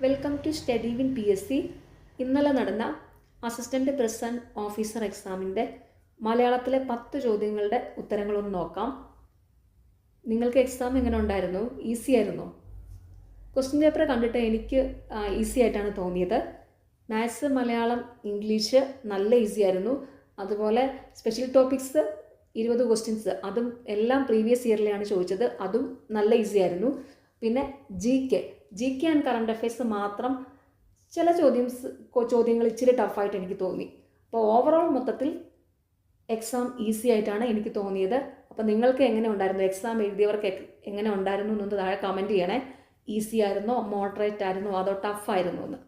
Welcome to study win PSC. ഇന്നലെ നടന്ന assistant president officer എക്സാമിൻ്റെ മലയാളത്തിലെ 10 ചോദ്യങ്ങളുടെ ഉത്തരങ്ങളൊന്ന് നോക്കാം. നിങ്ങൾക്ക് എക്സാം എങ്ങനെ ഉണ്ടായിരുന്നു? ഈസി ആയിരുന്നോ? ക്വസ്റ്റ്യൻ പേപ്പർ കണ്ടിട്ട് എനിക്ക് ഈസി ആയിട്ടാണ് തോന്നിയത്. മാത്സ്, മലയാളം, ഇംഗ്ലീഷ് നല്ല ഈസി ആയിരുന്നു. അതുപോലെ സ്പെഷ്യൽ ടോപ്പിക്സ് 20 ക്വസ്റ്റ്യൻസ്, അതും എല്ലാം പ്രീവിയസ് ഇയറിലെയാണ് ചോദിച്ചത്, അതും നല്ല ഈസി ആയിരുന്നു. പിന്നെ G K and current affairs മാത്രം ചില ചോദ്യങ്ങൾ ഇച്ചിരി ടഫായിട്ട് എനിക്ക് തോന്നി. അപ്പോൾ ഓവറോൾ മൊത്തത്തിൽ എക്സാം ഈസി ആയിട്ടാണ് എനിക്ക് തോന്നിയത്. അപ്പോൾ നിങ്ങൾക്ക് എങ്ങനെ ഉണ്ടായിരുന്നു? എക്സാം എഴുതിയവർക്ക് എങ്ങനെ ഉണ്ടായിരുന്നു എന്നൊന്ന് താഴെ കമൻറ്റ് ചെയ്യണേ. ഈസി ആയിരുന്നോ, മോഡറേറ്റ് ആയിരുന്നോ, അതോ ടഫ് ആയിരുന്നോ എന്ന്.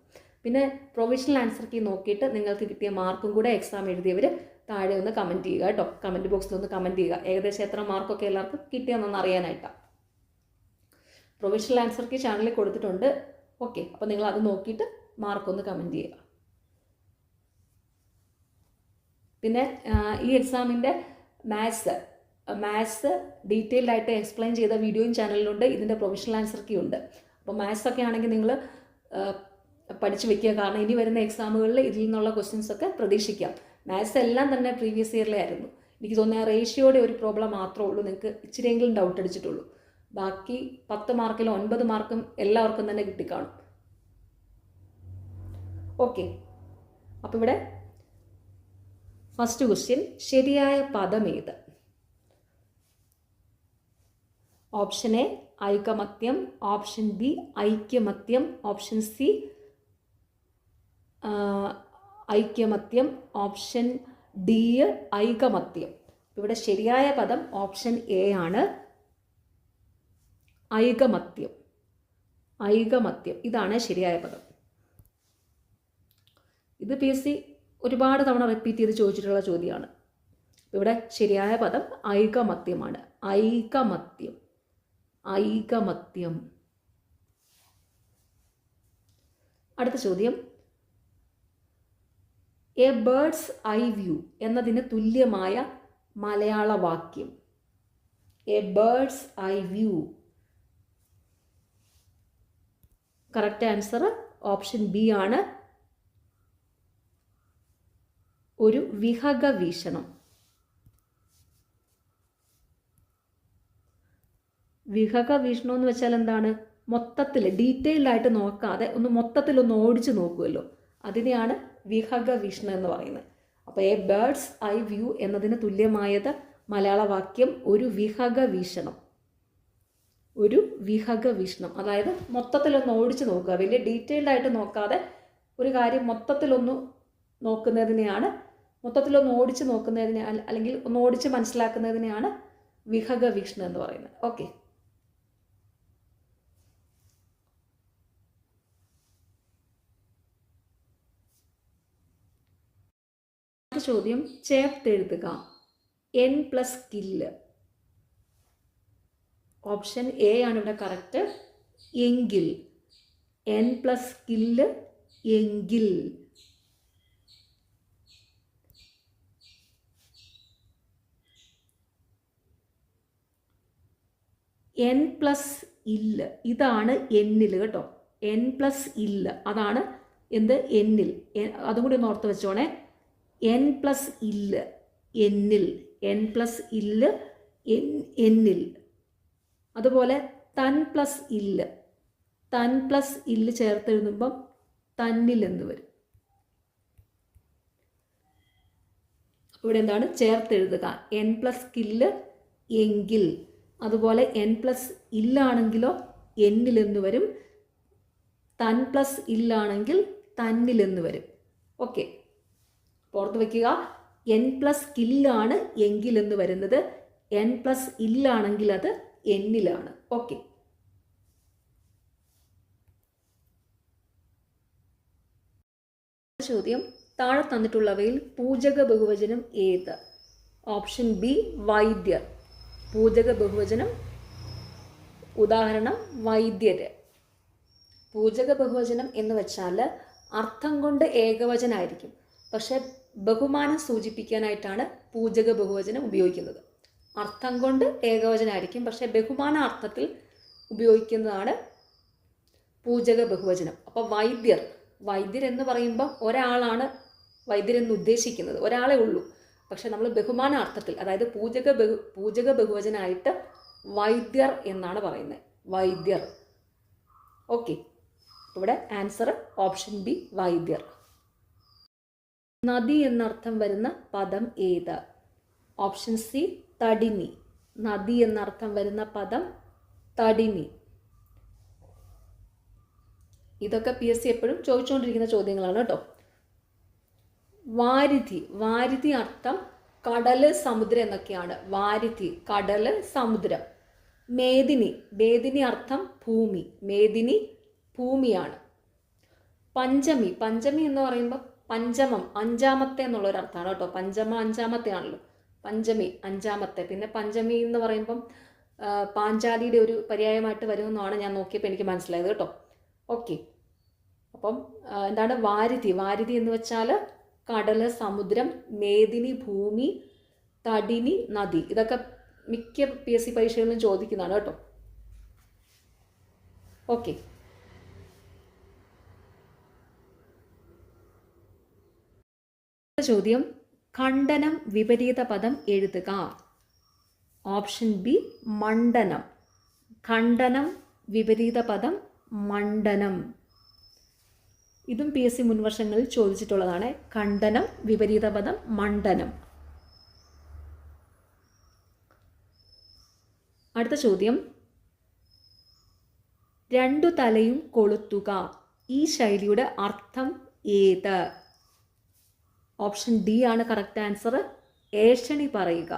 പിന്നെ പ്രൊവിഷണൽ ആൻസർ കീ നോക്കിയിട്ട് നിങ്ങൾക്ക് കിട്ടിയ മാർക്കും കൂടെ എക്സാം എഴുതിയവർ താഴെ ഒന്ന് കമൻറ്റ് ചെയ്യുക കേട്ടോ. കമൻറ്റ് ബോക്സിൽ ഒന്ന് കമൻറ്റ് ചെയ്യുക, ഏകദേശം എത്ര മാർക്കൊക്കെ എല്ലാവർക്കും കിട്ടിയെന്നൊന്ന് അറിയാനായിട്ടാണ്. പ്രൊവിഷണൽ ആൻസർ കീ ചാനലിൽ കൊടുത്തിട്ടുണ്ട്. ഓക്കെ, അപ്പോൾ നിങ്ങൾ അത് നോക്കിയിട്ട് മാർക്കൊന്ന് കമൻറ്റ് ചെയ്യുക. പിന്നെ ഈ എക്സാമിൻ്റെ മാത്സ് ഡീറ്റെയിൽഡ് ആയിട്ട് എക്സ്പ്ലെയിൻ ചെയ്ത വീഡിയോയും ചാനലിലുണ്ട്. ഇതിൻ്റെ പ്രൊവിഷണൽ ആൻസർ കീ ഉണ്ട്. അപ്പോൾ മാത്സ് ഒക്കെ ആണെങ്കിൽ നിങ്ങൾ പഠിച്ചു വെക്കുക, കാരണം ഇനി വരുന്ന എക്സാമുകളിൽ ഇതിൽ നിന്നുള്ള ക്വസ്റ്റ്യൻസ് ഒക്കെ പ്രതീക്ഷിക്കാം. മാത്സ് എല്ലാം തന്നെ പ്രീവിയസ് ഇയറിലെ ആയിരുന്നു. എനിക്ക് തോന്നുന്ന റേഷ്യോയുടെ ഒരു പ്രോബ്ലം മാത്രമേ ഉള്ളൂ നിങ്ങൾക്ക് ഇച്ചിരിയെങ്കിലും ഡൗട്ട് അടിച്ചിട്ടുള്ളൂ. ബാക്കി 10 മാർക്കിൽ 9 മാർക്കും എല്ലാവർക്കും തന്നെ കിട്ടിക്കാണും. ഓക്കെ, അപ്പോൾ ഇവിടെ ഫസ്റ്റ് ക്വസ്റ്റ്യൻ, ശരിയായ പദം ഏത്? ഓപ്ഷൻ എ ഐകമത്യം, ഓപ്ഷൻ ബി ഐക്യമത്യം, ഓപ്ഷൻ സി ഐക്യമത്യം, ഓപ്ഷൻ ഡി ഐകമത്യം. ഇവിടെ ശരിയായ പദം ഓപ്ഷൻ എ ആണ്, ഐകമത്യം. ഇതാണ് ശരിയായ പദം. ഇത് PSC ഒരുപാട് തവണ റിപ്പീറ്റ് ചെയ്ത് ചോദിച്ചിട്ടുള്ള ചോദ്യമാണ്. ഇവിടെ ശരിയായ പദം ഐകമത്യമാണ്. ഐകമത്യം. അടുത്ത ചോദ്യം, എ ബേർഡ്സ് ഐ വ്യൂ എന്നതിന് തുല്യമായ മലയാള വാക്യം. A birds eye view. Correct answer option B ആണ്, ഒരു വിഹഗ വീക്ഷണം. വിഹഗ വീക്ഷണം എന്ന് വെച്ചാൽ എന്താണ്? മൊത്തത്തിൽ ഡീറ്റെയിൽഡ് ആയിട്ട് നോക്കാതെ മൊത്തത്തിലൊന്ന് ഓടിച്ചു നോക്കുമല്ലോ, അതിനെയാണ് വിഹഗ വീക്ഷണം എന്ന് പറയുന്നത്. അപ്പോൾ എ ബേർഡ്സ് ഐ വ്യൂ എന്നതിന് തുല്യമായത് മലയാള വാക്യം ഒരു വിഹഗ വീക്ഷണം. ഒരു വിഹഗ വീക്ഷണം, അതായത് മൊത്തത്തിലൊന്ന് ഓടിച്ചു നോക്കുക, വലിയ ഡീറ്റെയിൽഡ് ആയിട്ട് നോക്കാതെ ഒരു കാര്യം മൊത്തത്തിലൊന്ന് ഓടിച്ച് നോക്കുന്നതിനെ അല്ലെങ്കിൽ ഒന്ന് ഓടിച്ച് മനസ്സിലാക്കുന്നതിനെയാണ് വിഹഗ വീക്ഷണം എന്ന് പറയുന്നത്. ഓക്കെ, ചോദ്യം, ചേർത്തെഴുതുക. N+ kill. ഓപ്ഷൻ എ ആണ് ഇവിടെ കറക്റ്റ്, എങ്കിൽ. N+ കില്ല്, എങ്കിൽ. N+ ഇല്ല്, ഇതാണ് എന്നിൽ കേട്ടോ. N+ ഇല്ല്, അതാണ് എന്ത്? എന്നിൽ. അതും കൂടി ഒന്ന് ഓർത്ത് വെച്ചോണേ. N+ ഇല്ല്, എന്നിൽ. N+ ഇല്ല്, എന്നിൽ. അതുപോലെ തൻ+ ഇല്ല്. തൻ+ ഇല്ല് ചേർത്തെഴുതുമ്പം തന്നിൽ എന്ന് വരും. ഇവിടെ എന്താണ്? ചേർത്തെഴുതുക. N+ കില്ല്, എങ്കിൽ. അതുപോലെ N+ ഇല്ലാണെങ്കിലോ എന്നിൽ എന്ന് വരും. തൻ+ ഇല്ലാണെങ്കിൽ തന്നിൽ എന്ന് വരും. ഓക്കെ, ഓർത്ത് വയ്ക്കുക. N+ കില്ലാണ് എങ്കിൽ എന്ന് വരുന്നത്, N+ ഇല്ലാണെങ്കിൽ അത് എന്നിലാണ്. ഓക്കെ, ചോദ്യം, താഴെ തന്നിട്ടുള്ളവയിൽ പൂജക ബഹുവചനം ഏത്? ഓപ്ഷൻ ബി വൈദ്യർ. പൂജക ബഹുവചനം, ഉദാഹരണം വൈദ്യര്. പൂജക ബഹുവചനം എന്ന് വെച്ചാൽ അർത്ഥം കൊണ്ട് ഏകവചനമായിരിക്കും, പക്ഷെ ബഹുമാനം സൂചിപ്പിക്കാനായിട്ടാണ് പൂജക ബഹുവചനം ഉപയോഗിക്കുന്നത്. അർത്ഥം കൊണ്ട് ഏകവചനമായിരിക്കും, പക്ഷെ ബഹുമാന അർത്ഥത്തിൽ ഉപയോഗിക്കുന്നതാണ് പൂജക ബഹുവചനം. അപ്പോൾ വൈദ്യർ എന്ന് പറയുമ്പോൾ ഒരാളാണ് വൈദ്യരെന്ന് ഉദ്ദേശിക്കുന്നത്, ഒരാളെ ഉള്ളൂ. പക്ഷെ നമ്മൾ ബഹുമാന അർത്ഥത്തിൽ, അതായത് പൂജക ബഹുവചനായിട്ട് വൈദ്യർ എന്നാണ് പറയുന്നത്, വൈദ്യർ. ഓക്കെ, ഇവിടെ ആൻസർ ഓപ്ഷൻ ബി, വൈദ്യർ. നദി എന്നർത്ഥം വരുന്ന പദം ഏത്? ഓപ്ഷൻ സി, തടിനി. നദി എന്നർത്ഥം വരുന്ന പദം തടിനി. ഇതൊക്കെ PSC എപ്പോഴും ചോദിച്ചുകൊണ്ടിരിക്കുന്ന ചോദ്യങ്ങളാണ് കേട്ടോ. വാരിധി അർത്ഥം കടല്, സമുദ്രം എന്നൊക്കെയാണ്. വാരിധി, കടല്, സമുദ്രം. മേദിനി അർത്ഥം ഭൂമി. മേദിനി ഭൂമിയാണ്. പഞ്ചമി എന്ന് പറയുമ്പോൾ പഞ്ചമം, അഞ്ചാമത്തെ എന്നുള്ളൊരർത്ഥമാണ് കേട്ടോ. പഞ്ചമ അഞ്ചാമത്തെ ആണല്ലോ, പഞ്ചമി അഞ്ചാമത്തെ. പിന്നെ പഞ്ചമി എന്ന് പറയുമ്പം പാഞ്ചാലിയുടെ ഒരു പര്യായമായിട്ട് വരുമെന്നാണ് ഞാൻ നോക്കിയപ്പോൾ എനിക്ക് മനസ്സിലായത് കേട്ടോ. ഓക്കെ, അപ്പം എന്താണ് വാരിധി എന്ന് വെച്ചാൽ കടല്, സമുദ്രം, മേദിനി ഭൂമി, തടിനി നദി. ഇതൊക്കെ മിക്ക PSC പരീക്ഷകളിലും ചോദിക്കുന്നതാണ് കേട്ടോ. ഓക്കെ, ചോദ്യം, ഖണ്ഡനം വിപരീത പദം എഴുതുക. Option B, മണ്ഡനം. ഖണ്ഡനം വിപരീത പദം മണ്ഡനം. ഇതും PSC മുൻവർഷങ്ങളിൽ ചോദിച്ചിട്ടുള്ളതാണ്. ഖണ്ഡനം വിപരീത പദം മണ്ഡനം. അടുത്ത ചോദ്യം, രണ്ടു തലയും കൊളുത്തുക. ഈ ശൈലിയുടെ അർത്ഥം ഏത്? ഓപ്ഷൻ ഡി ആണ് കറക്റ്റ് ആൻസർ, ഏഷണി പറയുക.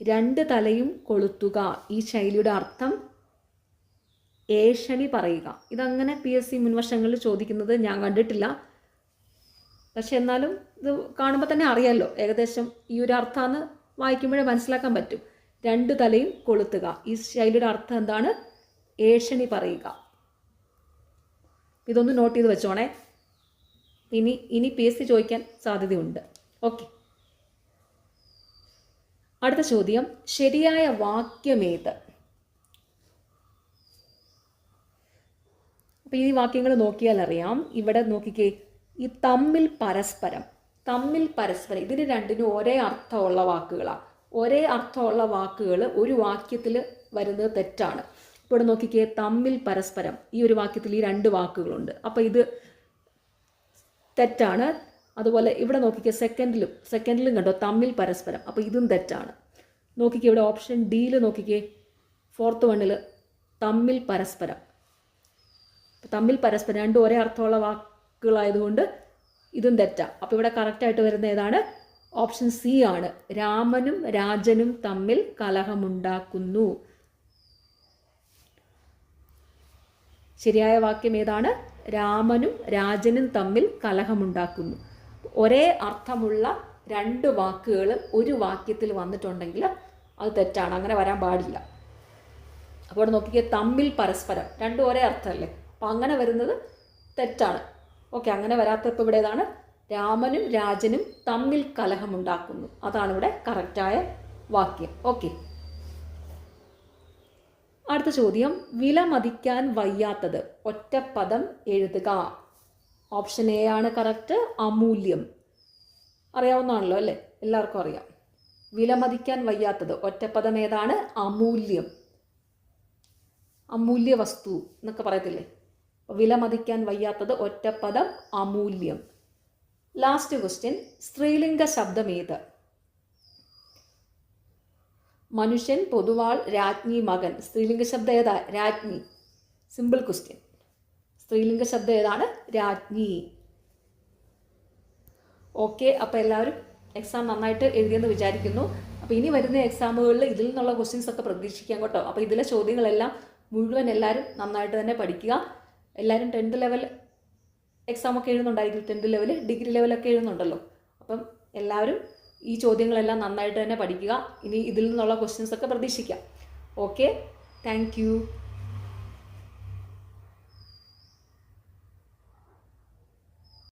രണ്ട് തലയും കൊളുത്തുക, ഈ ശൈലിയുടെ അർത്ഥം ഏഷണി പറയുക. ഇതങ്ങനെ PSC മുൻവർഷങ്ങളിൽ ചോദിക്കുന്നത് ഞാൻ കണ്ടിട്ടില്ല. പക്ഷെ എന്നാലും ഇത് കാണുമ്പോൾ തന്നെ അറിയാമല്ലോ ഏകദേശം ഈ ഒരു അർത്ഥമാണ്, വായിക്കുമ്പോഴേ മനസ്സിലാക്കാൻ പറ്റും. രണ്ട് തലയും കൊളുത്തുക, ഈ ശൈലിയുടെ അർത്ഥം എന്താണ്? ഏഷണി പറയുക. ഇതൊന്ന് നോട്ട് ചെയ്ത് വെച്ചോണേ, ഇനി PSC ചോദിക്കാൻ സാധ്യതയുണ്ട്. ഓക്കെ, അടുത്ത ചോദ്യം, ശരിയായ വാക്യമേത്? അപ്പോൾ ഈ വാക്യങ്ങൾ നോക്കിയാൽ അറിയാം. ഇവിടെ നോക്കിക്കേ, ഈ തമ്മിൽ പരസ്പരം ഇതിന് രണ്ടിനും ഒരേ അർത്ഥമുള്ള വാക്കുകളാണ്. ഒരേ അർത്ഥമുള്ള വാക്കുകൾ ഒരു വാക്യത്തിൽ വരുന്നത് തെറ്റാണ്. ഇവിടെ നോക്കിക്കേ, തമ്മിൽ പരസ്പരം, ഈ ഒരു വാക്യത്തിൽ ഈ രണ്ട് വാക്കുകളുണ്ട്, അപ്പോൾ ഇത് തെറ്റാണ്. അതുപോലെ ഇവിടെ നോക്കിക്കേ, സെക്കൻഡിലും കണ്ടോ തമ്മിൽ പരസ്പരം, അപ്പോൾ ഇതും തെറ്റാണ്. നോക്കിക്കേ, ഇവിടെ ഓപ്ഷൻ ഡിയിൽ നോക്കിക്കേ, ഫോർത്ത് വണ്ണിൽ തമ്മിൽ പരസ്പരം രണ്ടും ഒരേ അർത്ഥമുള്ള വാക്കുകളായതുകൊണ്ട് ഇതും തെറ്റാണ്. അപ്പോൾ ഇവിടെ കറക്റ്റായിട്ട് വരുന്ന ഏതാണ്? ഓപ്ഷൻ സി ആണ്, രാമനും രാജനും തമ്മിൽ കലഹമുണ്ടാക്കുന്നു. ശരിയായ വാക്യം ഏതാണ്? രാമനും രാജനും തമ്മിൽ കലഹമുണ്ടാക്കുന്നു. ഒരേ അർത്ഥമുള്ള രണ്ട് വാക്കുകൾ ഒരു വാക്യത്തിൽ വന്നിട്ടുണ്ടെങ്കിൽ അത് തെറ്റാണ്, അങ്ങനെ വരാൻ പാടില്ല. അപ്പോൾ ഇവിടെ നോക്കിക്കേ, തമ്മിൽ പരസ്പരം രണ്ടും ഒരേ അർത്ഥമല്ലേ, അപ്പോൾ അങ്ങനെ വരുന്നത് തെറ്റാണ്. ഓക്കെ, അങ്ങനെ വരാത്തപ്പോൾ ഇവിടെ ഏതാണ്? രാമനും രാജനും തമ്മിൽ കലഹമുണ്ടാക്കുന്നു, അതാണ് ഇവിടെ കറക്റ്റായ വാക്യം. ഓക്കെ, അടുത്ത ചോദ്യം, വിലമതിക്കാൻ വയ്യാത്തത് ഒറ്റപ്പദം എഴുതുക. ഓപ്ഷൻ എ ആണ് കറക്റ്റ്, അമൂല്യം. അറിയാവുന്നതാണല്ലോ അല്ലേ, എല്ലാവർക്കും അറിയാം. വിലമതിക്കാൻ വയ്യാത്തത് ഒറ്റപ്പദം ഏതാണ്? അമൂല്യം. അമൂല്യ വസ്തു എന്നൊക്കെ പറയത്തില്ലേ, വിലമതിക്കാൻ വയ്യാത്തത് ഒറ്റപ്പദം അമൂല്യം. ലാസ്റ്റ് ക്വസ്റ്റ്യൻ, സ്ത്രീലിംഗ ശബ്ദം ഏത്? മനുഷ്യൻ, പൊതുവാൾ, രാജ്ഞി, മകൻ. സ്ത്രീലിംഗ ശബ്ദം ഏതാ? രാജ്ഞി. Simple question. സ്ത്രീലിംഗ ശബ്ദം ഏതാണ്? രാജ്ഞി. ഓക്കെ, അപ്പോൾ എല്ലാവരും എക്സാം നന്നായിട്ട് എഴുതിയെന്ന് വിചാരിക്കുന്നു. അപ്പോൾ ഇനി വരുന്ന എക്സാമുകളിൽ ഇതിൽ നിന്നുള്ള ക്വസ്റ്റ്യൻസ് ഒക്കെ പ്രതീക്ഷിക്കാം കേട്ടോ. അപ്പോൾ ഇതിലെ ചോദ്യങ്ങളെല്ലാം മുഴുവൻ എല്ലാവരും നന്നായിട്ട് തന്നെ പഠിക്കുക. എല്ലാവരും 10th ലെവൽ എക്സാമൊക്കെ എഴുതുന്നുണ്ടായിരിക്കും, 10th ലെവൽ, ഡിഗ്രി ലെവലൊക്കെ എഴുതുന്നുണ്ടല്ലോ. അപ്പം എല്ലാവരും ഈ ചോദ്യങ്ങളെല്ലാം നന്നായിട്ട് തന്നെ പഠിക്കുക. ഇനി ഇതിൽ നിന്നുള്ള ക്വസ്റ്റ്യൻസ് ഒക്കെ പ്രതീക്ഷിക്കാം. Okay, thank you.